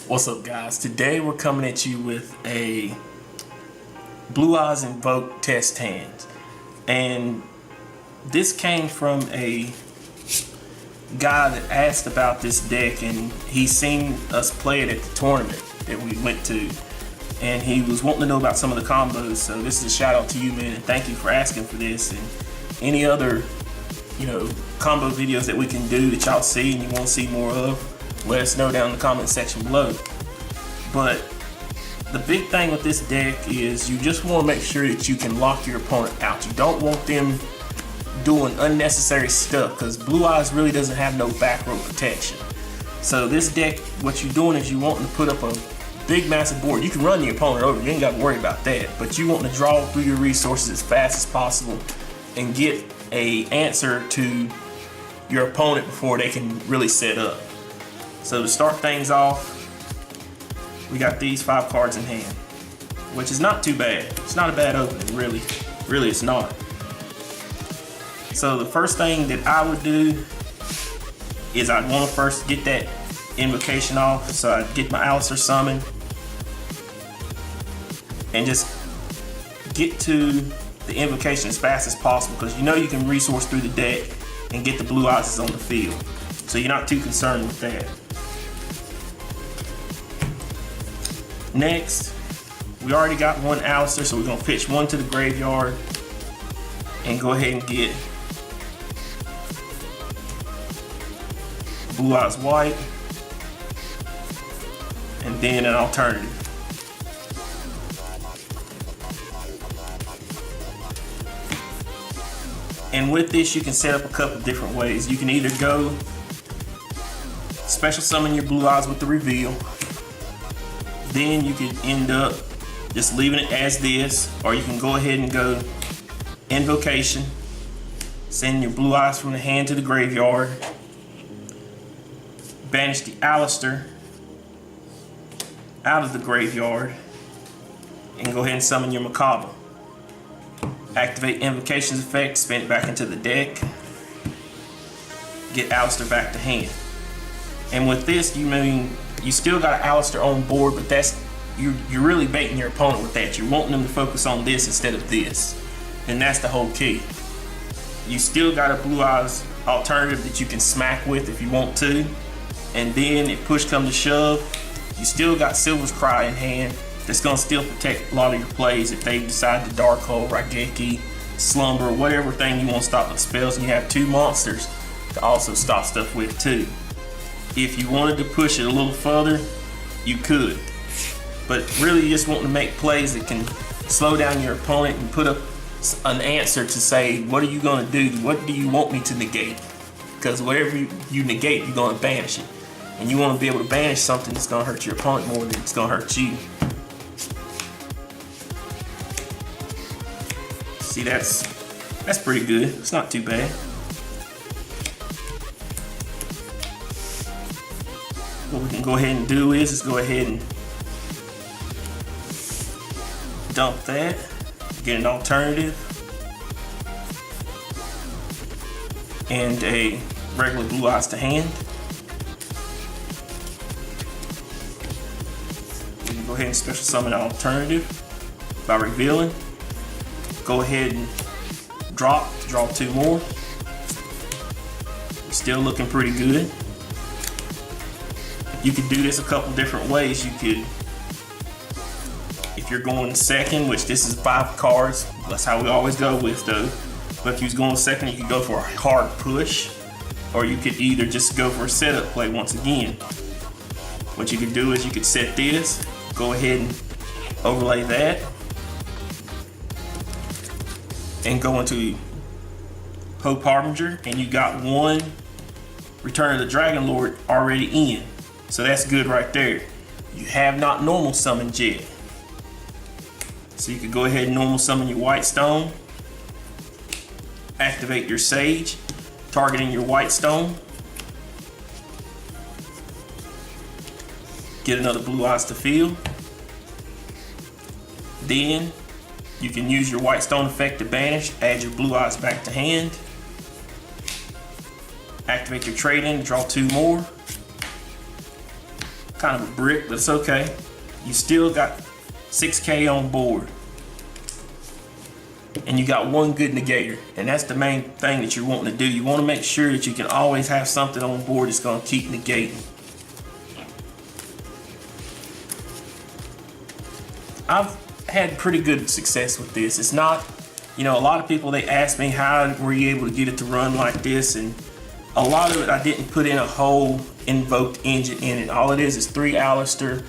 What's up, guys? Today we're coming at you with a Blue Eyes Invoked test hand, and this came from a guy that asked about this deck, and he seen us play it at the tournament that we went to, and he was wanting to know about some of the combos. So this is a shout out to you, man, and thank you for asking for this. And any other combo videos that we can do that y'all see and you want to see more of, let us know down in the comment section below. But the big thing with this deck is you just want to make sure that you can lock your opponent out. You don't want them doing unnecessary stuff, because Blue Eyes really doesn't have no back row protection. So this deck, what you're doing is you want to put up a big massive board. You can run your opponent over, you ain't got to worry about that, but you want to draw through your resources as fast as possible and get a answer to your opponent before they can really set up. So to start things off, we got these 5 cards in hand, which is not too bad. It's not a bad opening, really. Really, it's not. So the first thing that I would do is I'd want to first get that invocation off. So I'd get my Alistair summon and just get to the invocation as fast as possible, because you can resource through the deck and get the Blue Eyes on the field. So you're not too concerned with that. Next, we already got one Alistair, so we're going to pitch one to the graveyard and go ahead and get Blue Eyes White and then an alternative. And with this, you can set up a couple different ways. You can either go special summon your Blue Eyes with the reveal. Then you could end up just leaving it as this, or you can go ahead and go invocation, send your Blue Eyes from the hand to the graveyard, banish the Alistair out of the graveyard, and go ahead and summon your Macabre. Activate invocation's effect, spin it back into the deck, get Alistair back to hand. And with this, you still got an Alistair on board, but you're really baiting your opponent with that. You're wanting them to focus on this instead of this, and that's the whole key. You still got a Blue Eyes alternative that you can smack with if you want to, and then if push comes to shove, you still got Silver's Cry in hand that's going to still protect a lot of your plays if they decide to Dark Hole, Raigeki, Slumber, whatever thing you want to stop with spells, and you have 2 monsters to also stop stuff with too. If you wanted to push it a little further, you could. But really, you just want to make plays that can slow down your opponent and put up an answer to say, what are you going to do? What do you want me to negate? Because whatever you negate, you're going to banish it. And you want to be able to banish something that's going to hurt your opponent more than it's going to hurt you. See, that's pretty good. It's not too bad. What we can go ahead and do is go ahead and dump that, get an alternative, and a regular Blue Eyes to hand. We can go ahead and special summon an alternative by revealing. Go ahead and draw 2 more. Still looking pretty good. You could do this a couple different ways. You could, if you're going second, which this is 5 cards, that's how we always go with though. But if you was going second, you could go for a hard push, or you could either just go for a setup play once again. What you could do is you could set this, go ahead and overlay that, and go into Hope Harbinger, and you got 1 Return of the Dragon Lord already in. So that's good right there. You have not normal summoned yet. So you could go ahead and normal summon your White Stone, activate your Sage, targeting your White Stone, get another Blue Eyes to field. Then you can use your White Stone effect to banish, add your Blue Eyes back to hand, activate your trade in to draw 2 more, kind of a brick, but it's okay. You still got 6K on board. And you got one good negator. And that's the main thing that you're wanting to do. You want to make sure that you can always have something on board that's going to keep negating. I've had pretty good success with this. It's not, you know, a lot of people, they ask me how were you able to get it to run like this, and a lot of it I didn't put in a whole invoked engine in it. All it is 3 Alistair,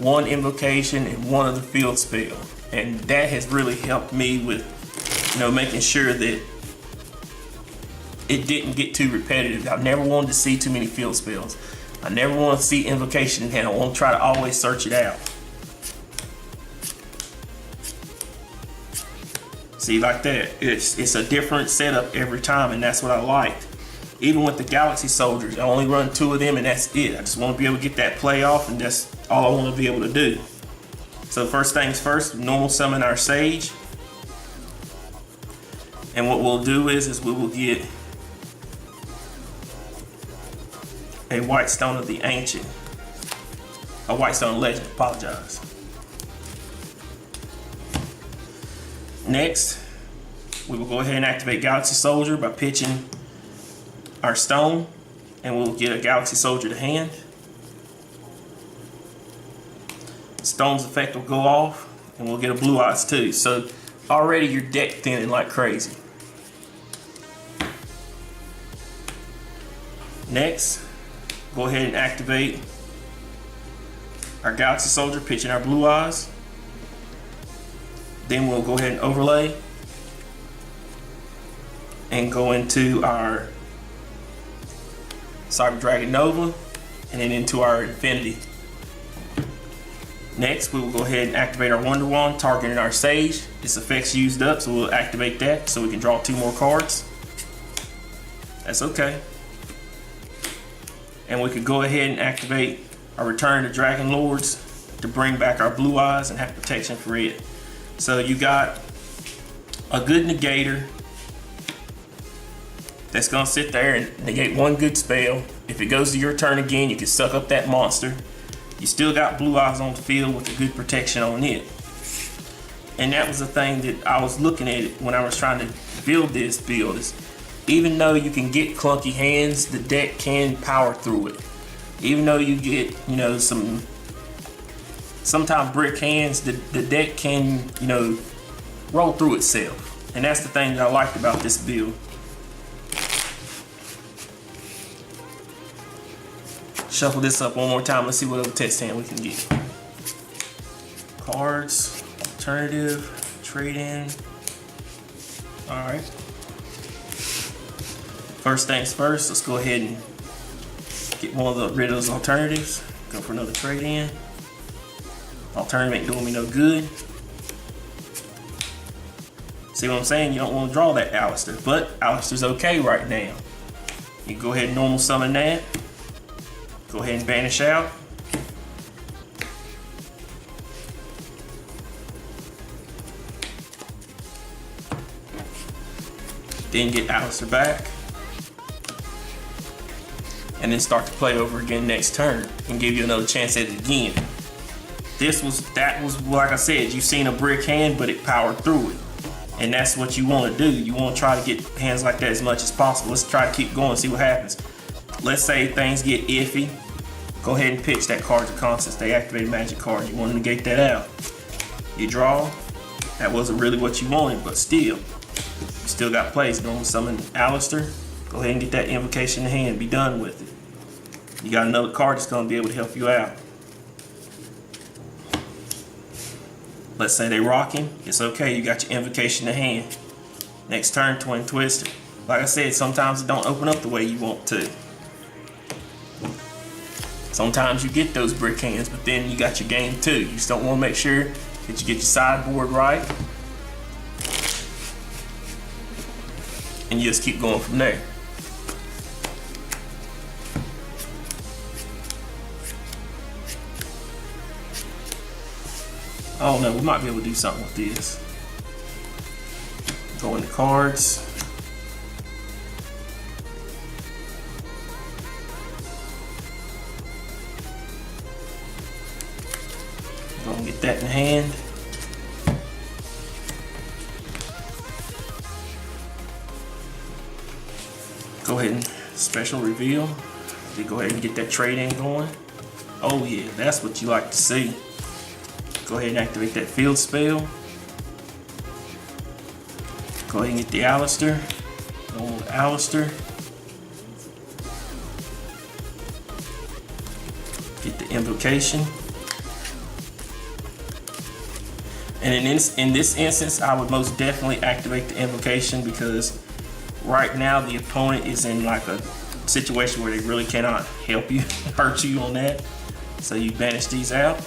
1 invocation, and 1 of the field spell. And that has really helped me with, you know, making sure that it didn't get too repetitive. I never wanted to see too many field spells. I never want to see invocation in hand. I want to try to always search it out. See, like that, it's a different setup every time, and that's what I liked. Even with the Galaxy Soldiers, I only run 2 of them, and that's it. I just want to be able to get that play off, and that's all I want to be able to do. So first things first, normal summon our Sage. And what we'll do is we will get a White Stone of the Ancient. A White Stone Legend, apologize. Next, we will go ahead and activate Galaxy Soldier by pitching our stone, and we'll get a Galaxy Soldier to hand. Stone's effect will go off, and we'll get a Blue Eyes too. So already your deck thinning like crazy. Next, go ahead and activate our Galaxy Soldier, pitching our Blue Eyes. Then we'll go ahead and overlay and go into our Cyber Dragon Nova and then into our Infinity. Next, we will go ahead and activate our Wonder Wand, targeting our Sage. This effect's used up, so we'll activate that so we can draw 2 more cards. That's okay. And we could go ahead and activate our Return to Dragon Lords to bring back our Blue Eyes and have protection for it. So you got a good negator that's gonna sit there and negate 1 good spell. If it goes to your turn again, you can suck up that monster. You still got Blue Eyes on the field with a good protection on it. And that was the thing that I was looking at it when I was trying to build this build. Is even though you can get clunky hands, the deck can power through it. Even though you get, you know, sometimes brick hands, the deck can, you know, roll through itself. And that's the thing that I liked about this build. Shuffle this up one more time. Let's see what other test hand we can get. Cards, alternative, trade in. Alright. First things first, let's go ahead and get rid of those alternatives. Go for another trade in. Alternative ain't doing me no good. See what I'm saying? You don't want to draw that Alistair, but Alistair's okay right now. You can go ahead and normal summon that. Go ahead and banish out. Then get Alistair back. And then start to play over again next turn and give you another chance at it again. That was like I said, you've seen a brick hand, but it powered through it. And that's what you want to do. You want to try to get hands like that as much as possible. Let's try to keep going, see what happens. Let's say things get iffy. Go ahead and pitch that card to Constance. They activated magic card. You want to negate that out. You draw. That wasn't really what you wanted, but still. You still got plays. Don't summon Alistair. Go ahead and get that invocation in hand. Be done with it. You got another card that's going to be able to help you out. Let's say they rocking. It's okay. You got your invocation in hand. Next turn, Twin Twister. Like I said, sometimes it don't open up the way you want to. Sometimes you get those brick hands, but then you got your game too. You just don't want to make sure that you get your sideboard right. And you just keep going from there. I don't know, we might be able to do something with this. Go into cards. Go and get that in hand. Go ahead and special reveal. Then go ahead and get that trade-in going. Oh yeah, that's what you like to see. Go ahead and activate that field spell. Go ahead and get the Alistair. Old Alistair. Get the Invocation. And in this instance, I would most definitely activate the Invocation because right now the opponent is in like a situation where they really cannot help you, hurt you on that. So you banish these out.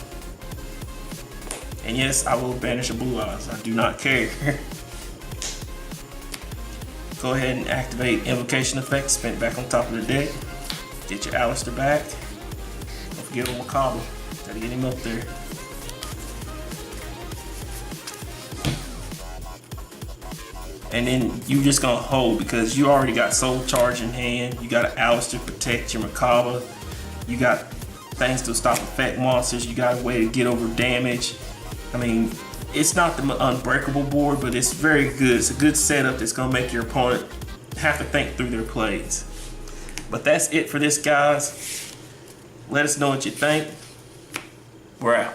And yes, I will banish a Blue Eyes. I do not care. Go ahead and activate Invocation effect, spin it back on top of the deck. Get your Alistair back. Don't forget on Macabre. Gotta get him up there. And then you just gonna hold because you already got Soul Charge in hand. You got an Alistair to protect your Macabre. You got things to stop effect monsters. You got a way to get over damage. I mean, it's not the unbreakable board, but it's very good. It's a good setup that's gonna make your opponent have to think through their plays. But that's it for this, guys. Let us know what you think. We're out.